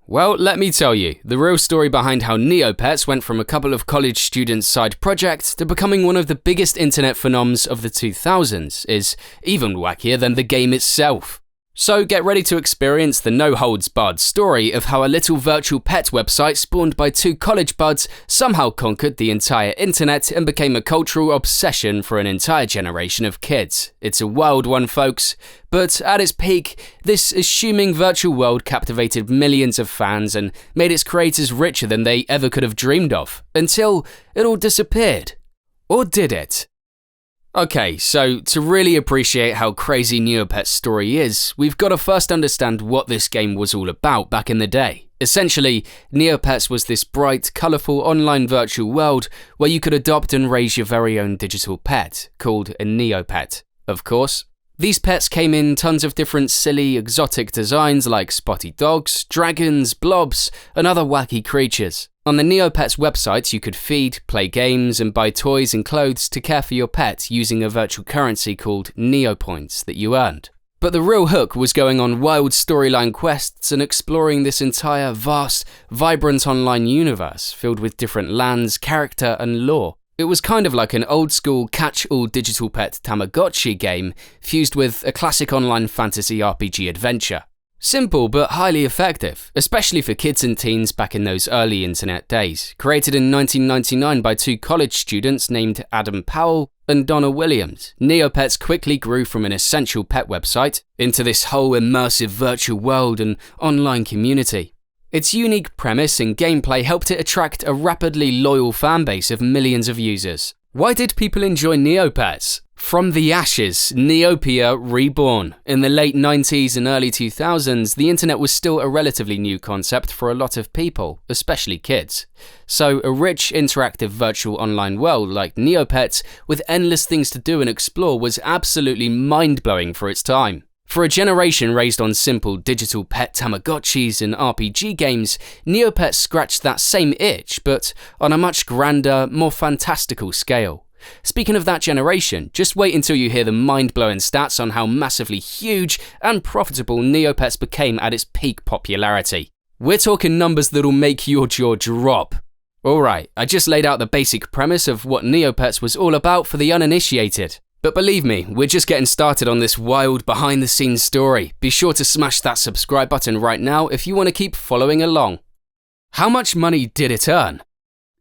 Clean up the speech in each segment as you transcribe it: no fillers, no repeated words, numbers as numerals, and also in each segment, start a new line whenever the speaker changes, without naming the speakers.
Well, let me tell you, the real story behind how Neopetz went from a couple of college students' side projects to becoming one of the biggest internet phenoms of the 2000s is even wackier than the game itself. So get ready to experience the no-holds-barred story of how a little virtual pet website spawned by two college buds somehow conquered the entire internet and became a cultural obsession for an entire generation of kids. It's a wild one, folks, but at its peak, this assuming virtual world captivated millions of fans and made its creators richer than they ever could have dreamed of, until it all disappeared. Or did it? Okay, so to really appreciate how crazy Neopet's story is, we've got to first understand what this game was all about back in the day. Essentially, Neopetz was this bright, colourful online virtual world where you could adopt and raise your very own digital pet, called a Neopet, of course. These pets came in tons of different silly, exotic designs like spotty dogs, dragons, blobs, and other wacky creatures. On the Neopetz website, you could feed, play games, and buy toys and clothes to care for your pet using a virtual currency called Neopoints that you earned. But the real hook was going on wild storyline quests and exploring this entire vast, vibrant online universe filled with different lands, character, and lore. It was kind of like an old-school catch-all digital pet Tamagotchi game fused with a classic online fantasy RPG adventure. Simple but highly effective, especially for kids and teens back in those early internet days. Created in 1999 by two college students named Adam Powell and Donna Williams, Neopetz quickly grew from an essential pet website into this whole immersive virtual world and online community. Its unique premise and gameplay helped it attract a rapidly loyal fanbase of millions of users. Why did people enjoy Neopetz? From the ashes, Neopia reborn. In the late 90s and early 2000s, the internet was still a relatively new concept for a lot of people, especially kids. So a rich, interactive virtual online world like Neopetz, with endless things to do and explore, was absolutely mind-blowing for its time. For a generation raised on simple digital pet Tamagotchis and RPG games, Neopetz scratched that same itch, but on a much grander, more fantastical scale. Speaking of that generation, just wait until you hear the mind-blowing stats on how massively huge and profitable Neopetz became at its peak popularity. We're talking numbers that'll make your jaw drop. Alright, I just laid out the basic premise of what Neopetz was all about for the uninitiated. But believe me, we're just getting started on this wild behind-the-scenes story. Be sure to smash that subscribe button right now if you want to keep following along. How much money did it earn?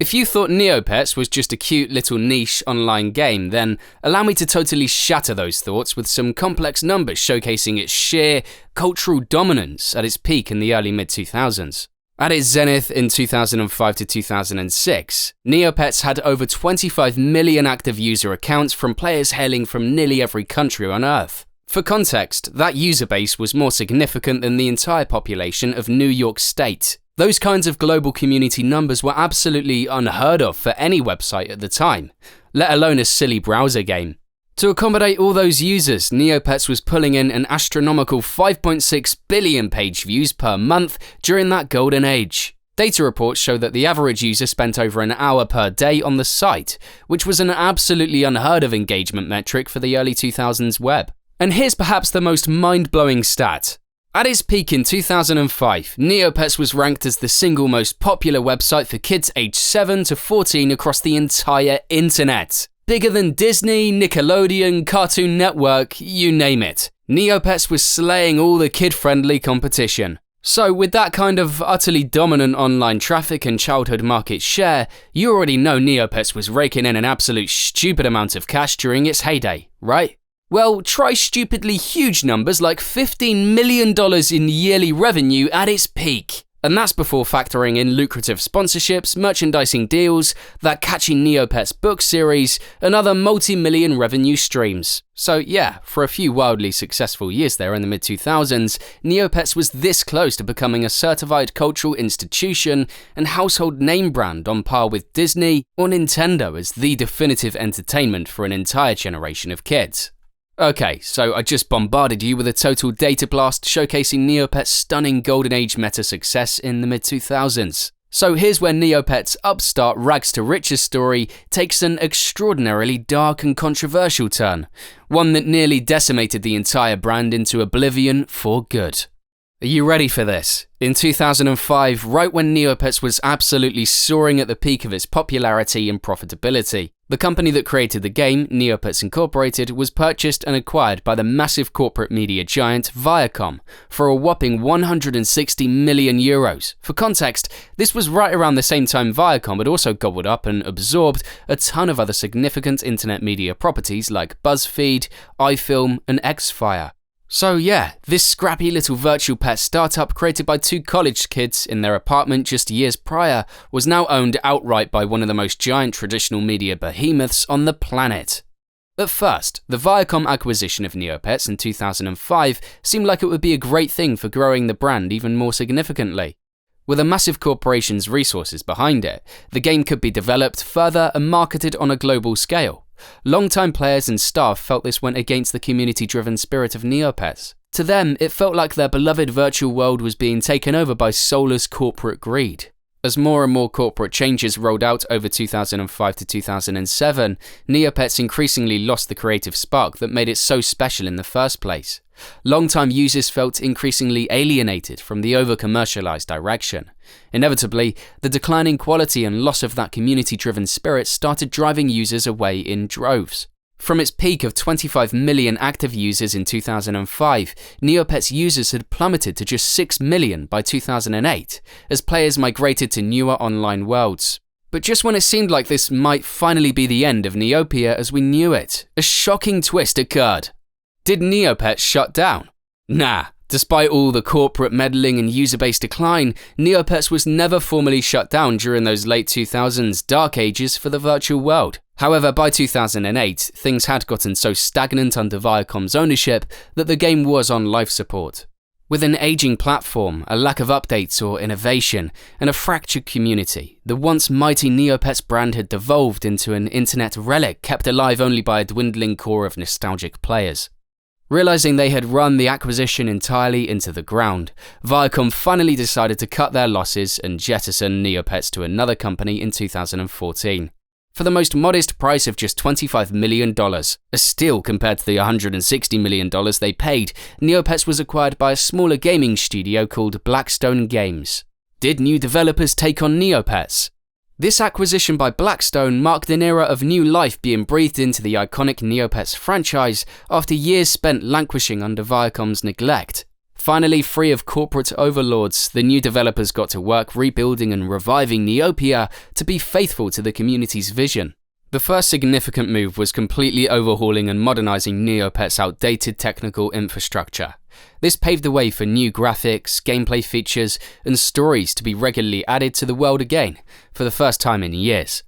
If you thought Neopetz was just a cute little niche online game, then allow me to totally shatter those thoughts with some complex numbers showcasing its sheer cultural dominance at its peak in the early mid-2000s. At its zenith in 2005 to 2006, Neopetz had over 25 million active user accounts from players hailing from nearly every country on Earth. For context, that user base was more significant than the entire population of New York State. Those kinds of global community numbers were absolutely unheard of for any website at the time, let alone a silly browser game. To accommodate all those users, Neopetz was pulling in an astronomical 5.6 billion page views per month during that golden age. Data reports show that the average user spent over an hour per day on the site, which was an absolutely unheard of engagement metric for the early 2000s web. And here's perhaps the most mind-blowing stat. At its peak in 2005, Neopetz was ranked as the single most popular website for kids aged 7 to 14 across the entire internet. Bigger than Disney, Nickelodeon, Cartoon Network, you name it. Neopetz was slaying all the kid-friendly competition. So with that kind of utterly dominant online traffic and childhood market share, you already know Neopetz was raking in an absolute stupid amount of cash during its heyday, right? Well, try stupidly huge numbers like $15 million in yearly revenue at its peak. And that's before factoring in lucrative sponsorships, merchandising deals, that catchy Neopetz book series, and other multi-million revenue streams. So yeah, for a few wildly successful years there in the mid-2000s, Neopetz was this close to becoming a certified cultural institution and household name brand on par with Disney or Nintendo as the definitive entertainment for an entire generation of kids. Okay, so I just bombarded you with a total data blast showcasing Neopet's stunning golden age meta success in the mid-2000s. So here's where Neopet's upstart rags to riches story takes an extraordinarily dark and controversial turn, one that nearly decimated the entire brand into oblivion for good. Are you ready for this? In 2005, right when Neopets was absolutely soaring at the peak of its popularity and profitability, the company that created the game, Neopets Incorporated, was purchased and acquired by the massive corporate media giant Viacom for a whopping 160 million euros. For context, this was right around the same time Viacom had also gobbled up and absorbed a ton of other significant internet media properties like BuzzFeed, iFilm, and Xfire. So yeah, this scrappy little virtual pet startup created by two college kids in their apartment just years prior was now owned outright by one of the most giant traditional media behemoths on the planet. At first, the Viacom acquisition of Neopets in 2005 seemed like it would be a great thing for growing the brand even more significantly. With a massive corporation's resources behind it, the game could be developed further and marketed on a global scale. Long-time players and staff felt this went against the community-driven spirit of Neopets. To them, it felt like their beloved virtual world was being taken over by soulless corporate greed. As more and more corporate changes rolled out over 2005 to 2007, Neopets increasingly lost the creative spark that made it so special in the first place. Long-time users felt increasingly alienated from the over-commercialized direction. Inevitably, the declining quality and loss of that community-driven spirit started driving users away in droves. From its peak of 25 million active users in 2005, Neopets users had plummeted to just 6 million by 2008, as players migrated to newer online worlds. But just when it seemed like this might finally be the end of Neopia as we knew it, a shocking twist occurred. Did Neopets shut down? Nah. Despite all the corporate meddling and user-base decline, Neopets was never formally shut down during those late 2000s dark ages for the virtual world. However, by 2008, things had gotten so stagnant under Viacom's ownership that the game was on life support. With an aging platform, a lack of updates or innovation, and a fractured community, the once mighty Neopets brand had devolved into an internet relic kept alive only by a dwindling core of nostalgic players. Realizing they had run the acquisition entirely into the ground, Viacom finally decided to cut their losses and jettison Neopets to another company in 2014. For the most modest price of just $25 million, a steal compared to the $160 million they paid, Neopets was acquired by a smaller gaming studio called Blackstone Games. Did new developers take on Neopets? This acquisition by Blackstone marked an era of new life being breathed into the iconic Neopets franchise after years spent languishing under Viacom's neglect. Finally free of corporate overlords, the new developers got to work rebuilding and reviving Neopia to be faithful to the community's vision. The first significant move was completely overhauling and modernizing Neopets' outdated technical infrastructure. This paved the way for new graphics, gameplay features, and stories to be regularly added to the world again, for the first time in years.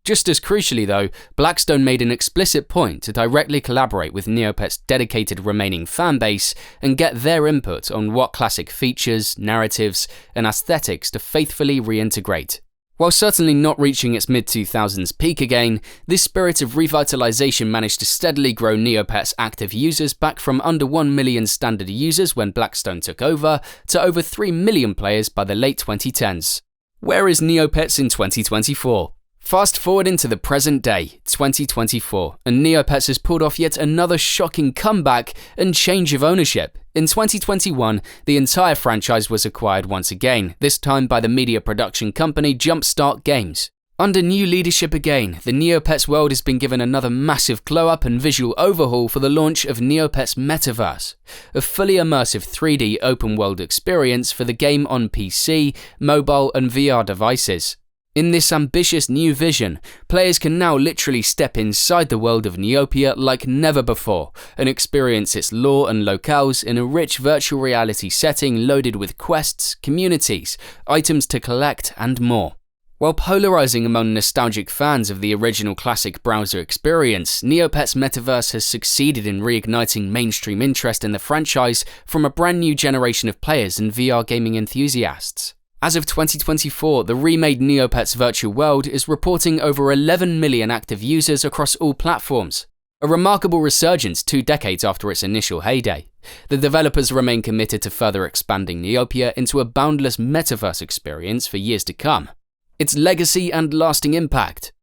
Just as crucially though, Blackstone made an explicit point to directly collaborate with Neopets' dedicated remaining fanbase and get their input on what classic features, narratives, and aesthetics to faithfully reintegrate. While certainly not reaching its mid-2000s peak again, this spirit of revitalization managed to steadily grow Neopets' active users back from under 1 million standard users when Blackstone took over to over 3 million players by the late 2010s. Where is Neopets in 2024? Fast forward into the present day, 2024, and Neopets has pulled off yet another shocking comeback and change of ownership. In 2021, the entire franchise was acquired once again, this time by the media production company Jumpstart Games. Under new leadership again, the Neopets world has been given another massive glow-up and visual overhaul for the launch of Neopets Metaverse, a fully immersive 3D open-world experience for the game on PC, mobile and VR devices. In this ambitious new vision, players can now literally step inside the world of Neopia like never before and experience its lore and locales in a rich virtual reality setting loaded with quests, communities, items to collect, and more. While polarizing among nostalgic fans of the original classic browser experience, Neopets Metaverse has succeeded in reigniting mainstream interest in the franchise from a brand new generation of players and VR gaming enthusiasts. As of 2024, the remade Neopets virtual world is reporting over 11 million active users across all platforms, a remarkable resurgence 2 decades after its initial heyday. The developers remain committed to further expanding Neopia into a boundless metaverse experience for years to come. Its legacy and lasting impact.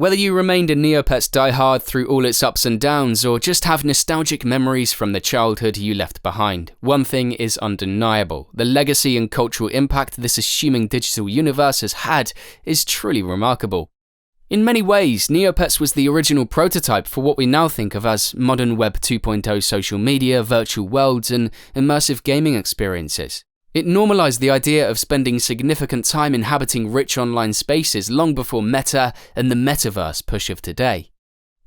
Whether you remained a Neopets diehard through all its ups and downs, or just have nostalgic memories from the childhood you left behind, one thing is undeniable: the legacy and cultural impact this assuming digital universe has had is truly remarkable. In many ways, Neopets was the original prototype for what we now think of as modern Web 2.0 social media, virtual worlds, and immersive gaming experiences. It normalized the idea of spending significant time inhabiting rich online spaces long before Meta and the metaverse push of today.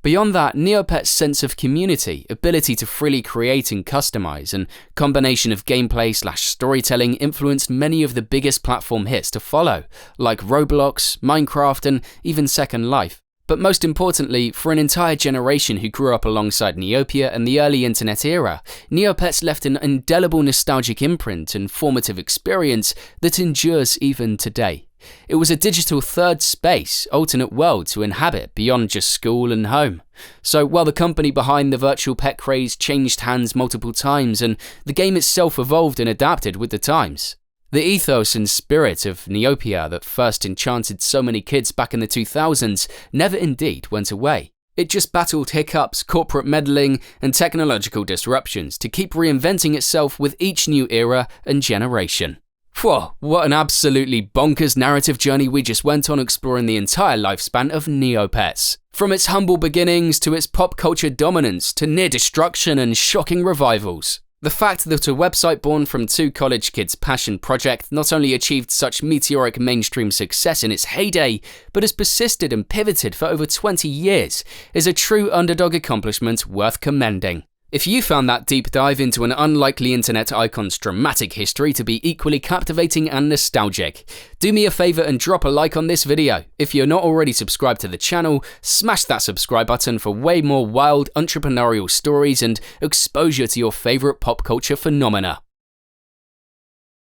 Beyond that, Neopets' sense of community, ability to freely create and customize, and combination of gameplay/storytelling influenced many of the biggest platform hits to follow, like Roblox, Minecraft, and even Second Life. But most importantly, for an entire generation who grew up alongside Neopia and the early internet era, Neopets left an indelible nostalgic imprint and formative experience that endures even today. It was a digital third space, alternate world to inhabit beyond just school and home. So while the company behind the virtual pet craze changed hands multiple times and the game itself evolved and adapted with the times, the ethos and spirit of Neopia that first enchanted so many kids back in the 2000s never indeed went away. It just battled hiccups, corporate meddling, and technological disruptions to keep reinventing itself with each new era and generation. Whoa, what an absolutely bonkers narrative journey we just went on, exploring the entire lifespan of Neopets. From its humble beginnings to its pop culture dominance to near destruction and shocking revivals. The fact that a website born from two college kids' passion project not only achieved such meteoric mainstream success in its heyday, but has persisted and pivoted for over 20 years is a true underdog accomplishment worth commending. If you found that deep dive into an unlikely internet icon's dramatic history to be equally captivating and nostalgic, do me a favor and drop a like on this video. If you're not already subscribed to the channel, smash that subscribe button for way more wild entrepreneurial stories and exposure to your favorite pop culture phenomena.